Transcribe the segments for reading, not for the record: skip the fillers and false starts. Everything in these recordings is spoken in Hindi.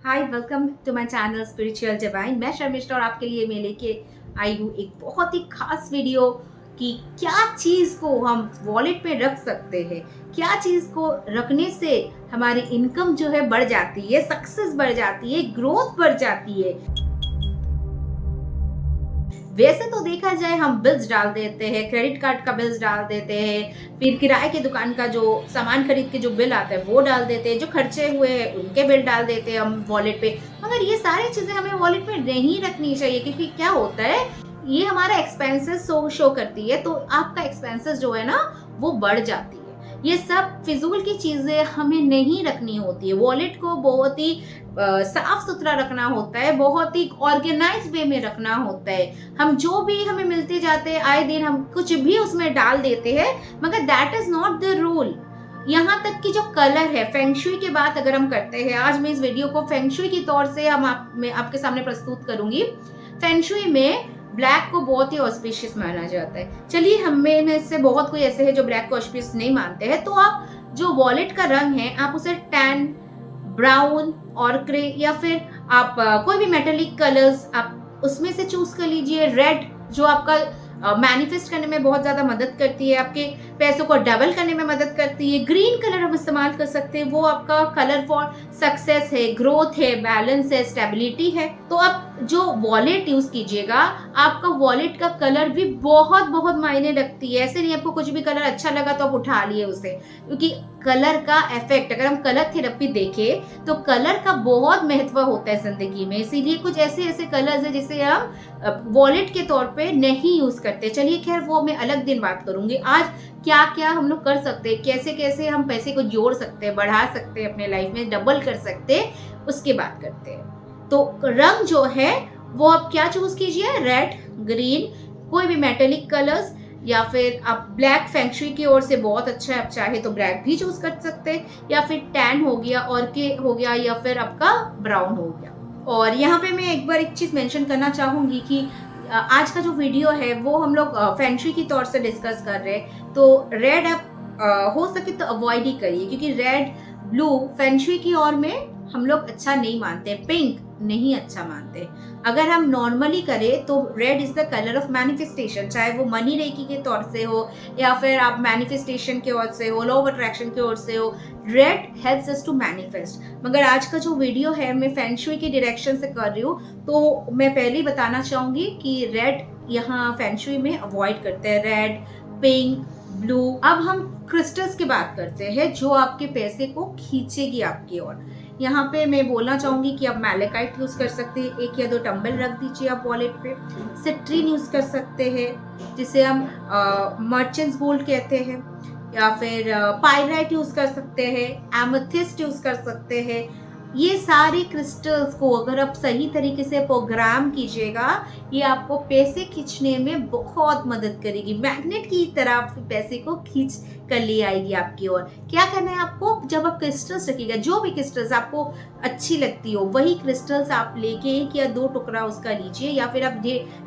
Hi, welcome to my channel spiritual divine. मैं शर्मिष्ठा और आपके लिए मैं लेके आई हूँ एक बहुत ही खास वीडियो कि क्या चीज़ को हम वॉलेट में रख सकते हैं, क्या चीज़ को रखने से हमारी इनकम जो है बढ़ जाती है, सक्सेस बढ़ जाती है, ग्रोथ बढ़ जाती है। वैसे तो देखा जाए हम बिल्स डाल देते हैं, क्रेडिट कार्ड का बिल्स डाल देते हैं, फिर किराए की दुकान का जो सामान खरीद के जो बिल आता है वो डाल देते हैं, जो खर्चे हुए हैं उनके बिल डाल देते हैं हम वॉलेट पे। मगर ये सारी चीजें हमें वॉलेट में नहीं रखनी चाहिए, क्योंकि क्या होता है, ये हमारा एक्सपेंसेस शो करती है, तो आपका एक्सपेंसेस जो है ना वो बढ़ जाती है। ये सब फिजूल की चीजें हमें नहीं रखनी होती है। वॉलेट को बहुत ही साफ सुथरा रखना होता है, बहुत ही ऑर्गेनाइज वे में रखना होता है। हम जो भी हमें मिलते जाते हैं आए दिन हम कुछ भी उसमें डाल देते हैं, मगर that is not the rule. यहाँ तक कि जो कलर है, फेंगशुई की बात अगर हम करते हैं, आज मैं इस वीडियो को फेंगशुई के तौर से मैं आपके सामने प्रस्तुत करूंगी। फेंगशुई में ब्लैक को बहुत ही ऑस्पिशियस माना जाता है। चलिए, हम में से बहुत कोई ऐसे हैं जो ब्लैक को ऑस्पिशियस नहीं मानते हैं, तो आप जो वॉलेट का रंग है आप उसे टैन, ब्राउन और ग्रे, या फिर आप कोई भी मेटेलिक कलर्स आप उसमें से चूज कर लीजिए। रेड जो आपका मैनिफेस्ट करने में बहुत ज्यादा मदद करती है, आपके पैसों को डबल करने में मदद करती है। ग्रीन कलर हम इस्तेमाल कर सकते हैं, वो आपका कलर फॉर सक्सेस है, ग्रोथ है, बैलेंस है, स्टेबिलिटी है। तो आप जो वॉलेट यूज कीजिएगा, आपका वॉलेट का कलर भी बहुत बहुत मायने रखती है। ऐसे नहीं आपको कुछ भी कलर अच्छा लगा तो आप उठा लिए उसे, क्योंकि कलर का इफेक्ट, अगर हम कलर थेरेपी देखें तो कलर का बहुत महत्व होता है जिंदगी में। इसीलिए कुछ ऐसे ऐसे कलर्स है जिसे हम वॉलेट के तौर पे नहीं यूज करते। चलिए खैर, वो मैं अलग दिन बात करूंगी। आज क्या क्या हम लोग कर सकते हैं, कैसे कैसे हम पैसे को जोड़ सकते हैं, बढ़ा सकते हैं, अपने लाइफ में डबल कर सकते हैं, उसकी बात करते हैं। तो रंग जो है वो आप क्या चूज कीजिए, रेड, ग्रीन, कोई भी मेटेलिक कलर्स, या फिर आप ब्लैक फेंगशुई की ओर से बहुत अच्छा है, आप चाहे तो ब्लैक भी चूज कर सकते हैं, या फिर टैन हो गया, ऑर्के हो गया, या फिर आपका ब्राउन हो गया। और यहाँ पे मैं एक बार एक चीज मेंशन करना चाहूंगी कि आज का जो वीडियो है वो हम लोग फेंगशुई की तौर से डिस्कस कर रहे हैं, तो रेड आप हो सके तो अवॉइड ही करिए, क्योंकि रेड, ब्लू फेंगशुई की ओर में हम लोग अच्छा नहीं मानते, पिंक नहीं अच्छा मानते। अगर हम नॉर्मली करें तो red is the colour of manifestation, चाहे वो मनी रेकी के तौर से हो या फिर आप मैनिफेस्टेशन की ओर से हो, लॉ ऑफ अट्रैक्शन की ओर से हो। Red helps us to manifest. मगर आज का जो वीडियो है मैं फेंगशुई के डायरेक्शन से कर रही हूँ, तो मैं पहले ही बताना चाहूंगी कि रेड यहाँ फेंगशुई में अवॉइड करते हैं, रेड, पिंक, ब्लू। अब हम क्रिस्टल्स की बात करते हैं जो आपके पैसे को खींचेगी आपकी ओर। यहाँ पे मैं बोलना चाहूंगी कि आप मैलेकाइट यूज कर सकते हैं, 1 या 2 टम्बल रख दीजिए आप वॉलेट पे। सिट्रीन यूज कर सकते हैं, जिसे हम मर्चेंट्स गोल्ड कहते हैं, या फिर पायराइट यूज कर सकते हैं, एमेथिस्ट यूज कर सकते हैं। ये सारे क्रिस्टल्स को अगर आप सही तरीके से प्रोग्राम कीजिएगा, ये आपको पैसे खींचने में बहुत मदद करेगी। मैग्नेट की तरह पैसे को खींच कर ले आएगी आपकी ओर। क्या करना है आपको, जब आप क्रिस्टल्स रखिएगा, जो भी क्रिस्टल्स आपको अच्छी लगती हो वही क्रिस्टल्स आप लेके 1 या 2 टुकड़ा उसका लीजिए, या फिर आप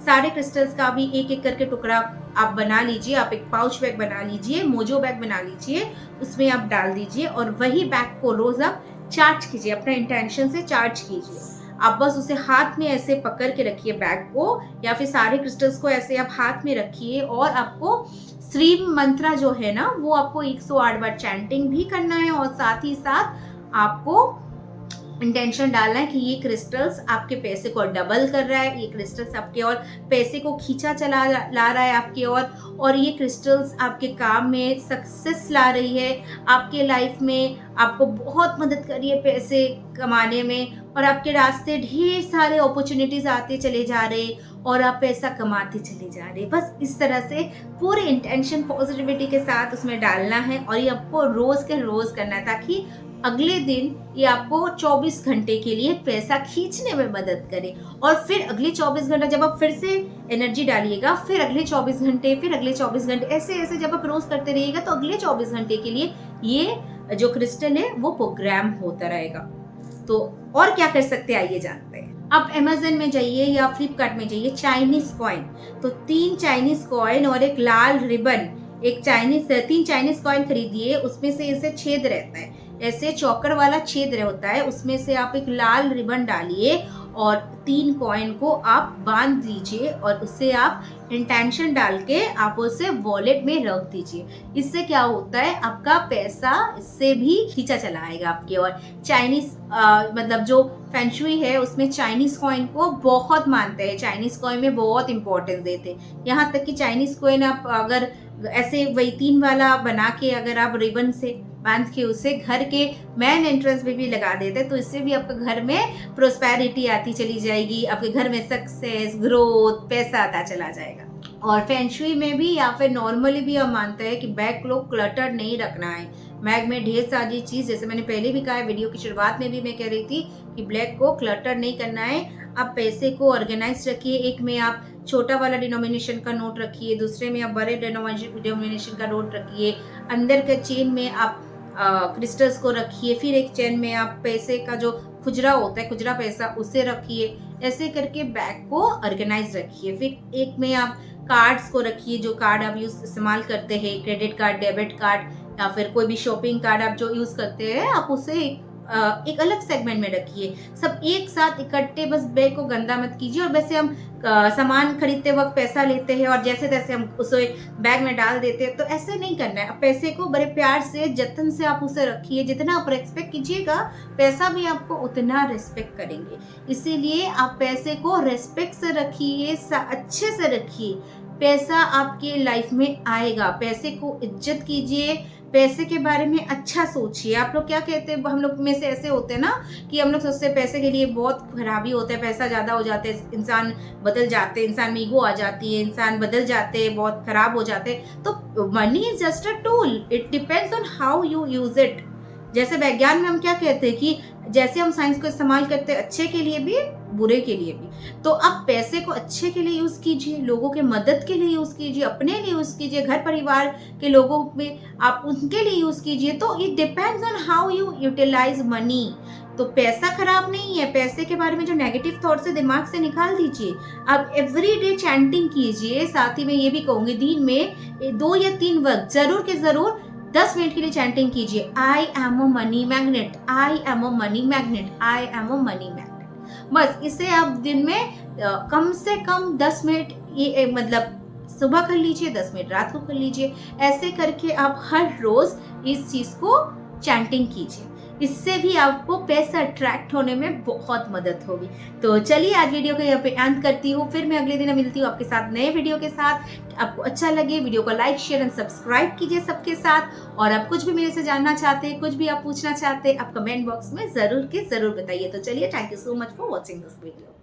सारे क्रिस्टल्स का भी एक एक करके टुकड़ा आप बना लीजिए। आप एक पाउच बैग बना लीजिए, मोजो बैग बना लीजिए, उसमें आप डाल दीजिए और वही बैग को रोज आप चार्ज कीजिए, अपना इंटेंशन से चार्ज कीजिए। आप बस उसे हाथ में ऐसे पकड़ के रखिए बैग को, या फिर सारे क्रिस्टल्स को ऐसे आप हाथ में रखिए, और आपको श्रीम मंत्रा जो है ना वो आपको 108 बार चैंटिंग भी करना है, और साथ ही साथ आपको इंटेंशन डालना है कि ये क्रिस्टल्स आपके पैसे को डबल कर रहा है, ये क्रिस्टल्स आपके और पैसे को खींचा चला ला रहा है आपके और ये क्रिस्टल्स आपके काम में सक्सेस ला रही है, आपके लाइफ में आपको बहुत मदद कर रही है पैसे कमाने में, और आपके रास्ते ढेर सारे अपॉर्चुनिटीज आते चले जा रहे और आप पैसा कमाते चले जा रहे। बस इस तरह से पूरे इंटेंशन पॉजिटिविटी के साथ उसमें डालना है, और ये आपको रोज के रोज करना है, ताकि अगले दिन ये आपको 24 घंटे के लिए पैसा खींचने में मदद करे। और फिर अगले 24 घंटे जब आप फिर से एनर्जी डालिएगा, फिर अगले 24 घंटे, फिर अगले 24 घंटे, ऐसे ऐसे जब आप रोज करते रहिएगा तो अगले 24 घंटे के लिए ये जो क्रिस्टल है वो प्रोग्राम होता रहेगा। तो और क्या कर सकते हैं आइए जानते हैं। आप अमेज़न में जाइए या फ्लिपकार्ट में जाइए, चाइनीज कॉइन, तो 3 चाइनीज कॉइन और एक लाल रिबन, 3 चाइनीज कॉइन खरीदिए, उसमें से इसे छेद रहता है, ऐसे चौकर वाला छेद होता है, उसमें से आप एक लाल रिबन डालिए और 3 कॉइन को आप बांध दीजिए और उससे आप इंटेंशन डाल के आप उसे वॉलेट में रख दीजिए। इससे क्या होता है, आपका पैसा इससे भी खींचा चला आएगा आपकी ओर। चाइनीज मतलब जो फेंगशुई है उसमें चाइनीज कॉइन को बहुत मानते हैं, चाइनीज कॉइन में बहुत इंपॉर्टेंस देते हैं। यहाँ तक कि चाइनीज कॉइन आप अगर ऐसे वही 3 वाला बना के अगर आप रिबन से बांध के उसे घर के मेन एंट्रेंस में भी लगा देते तो इससे भी आपके घर में प्रोस्पेरिटी आती चली जाएगी, आपके घर में सक्सेस, ग्रोथ, पैसा आता चला जाएगा। और फेंगशुई में भी या फिर नॉर्मली भी हम मानते हैं कि बैग को क्लटर नहीं रखना है। बैग में ढेर सारी चीज, जैसे मैंने पहले भी कहा है वीडियो की शुरुआत में भी मैं कह रही थी कि ब्लैक को क्लटर नहीं करना है। आप पैसे को ऑर्गेनाइज रखिए, एक में आप छोटा वाला डिनोमिनेशन का नोट रखिए, दूसरे में आप बड़े डिनोमिनेशन का नोट रखिए, अंदर के चेन में आप क्रिस्टल्स को रखिए, फिर एक चेन में आप पैसे का जो खुजरा होता है, खुजरा पैसा, उसे रखिए। ऐसे करके बैग को ऑर्गेनाइज रखिए। फिर एक में आप कार्ड्स को रखिए, जो कार्ड आप इस्तेमाल करते हैं, क्रेडिट कार्ड, डेबिट कार्ड या फिर कोई भी शॉपिंग कार्ड आप जो यूज करते हैं, आप उसे एक अलग सेगमेंट में रखिए। सब एक साथ इकट्ठे बस बैग को गंदा मत कीजिए। और वैसे हम सामान खरीदते वक्त पैसा लेते हैं और जैसे तैसे हम उसे बैग में डाल देते हैं, तो ऐसे नहीं करना है। पैसे को बड़े प्यार से, जतन से आप उसे रखिए। जितना आप रेस्पेक्ट कीजिएगा, पैसा भी आपको उतना रेस्पेक्ट करेंगे। इसीलिए आप पैसे को रेस्पेक्ट से रखिए, अच्छे से रखिए। पैसा आपके लाइफ में आएगा। पैसे को इज्जत कीजिए, पैसे के बारे में अच्छा सोचिए। आप लोग क्या कहते हैं, हम लोग में से ऐसे होते हैं ना कि हम लोग सोचते हैं पैसे के लिए बहुत खराबी होता है, पैसा ज़्यादा हो जाता है, इंसान बदल जाते हैं, इंसान में ईगो आ जाती है, इंसान बदल जाते हैं, बहुत खराब हो जाते हैं। तो money is just a tool, it depends on how you use it. जैसे विज्ञान में हम क्या कहते हैं कि जैसे हम साइंस को इस्तेमाल करते हैं, अच्छे के लिए भी, बुरे के लिए भी। तो आप पैसे को अच्छे के लिए यूज कीजिए, लोगों के मदद के लिए यूज कीजिए, अपने लिए यूज कीजिए, घर परिवार के लोगों में आप उनके लिए यूज कीजिए। तो it depends on how you utilize money. तो पैसा खराब नहीं है, पैसे के बारे में जो नेगेटिव थॉट्स है दिमाग से निकाल दीजिए। आप एवरीडे चैंटिंग कीजिए। साथ ही मैं ये भी कहूंगी, दिन में 2 या 3 वक्त जरूर के जरूर 10 मिनट के लिए चैंटिंग कीजिए। I am a money magnet, I am a money magnet, I am a money magnet. बस इसे आप दिन में कम से कम 10 मिनट, ये मतलब सुबह कर लीजिए, 10 मिनट रात को कर लीजिए। ऐसे करके आप हर रोज इस चीज को चैंटिंग कीजिए। इससे भी आपको पैसा अट्रैक्ट होने में बहुत मदद होगी। तो चलिए आज वीडियो को यहाँ पे अंत करती हूँ। फिर मैं अगले दिन मिलती हूँ आपके साथ नए वीडियो के साथ। आपको अच्छा लगे वीडियो को लाइक, शेयर एंड सब्सक्राइब कीजिए सबके साथ। और आप कुछ भी मेरे से जानना चाहते हैं, कुछ भी आप पूछना चाहते हैं, आप कमेंट बॉक्स में जरूर के जरूर बताइए। तो चलिए, thank you so much for watching this video.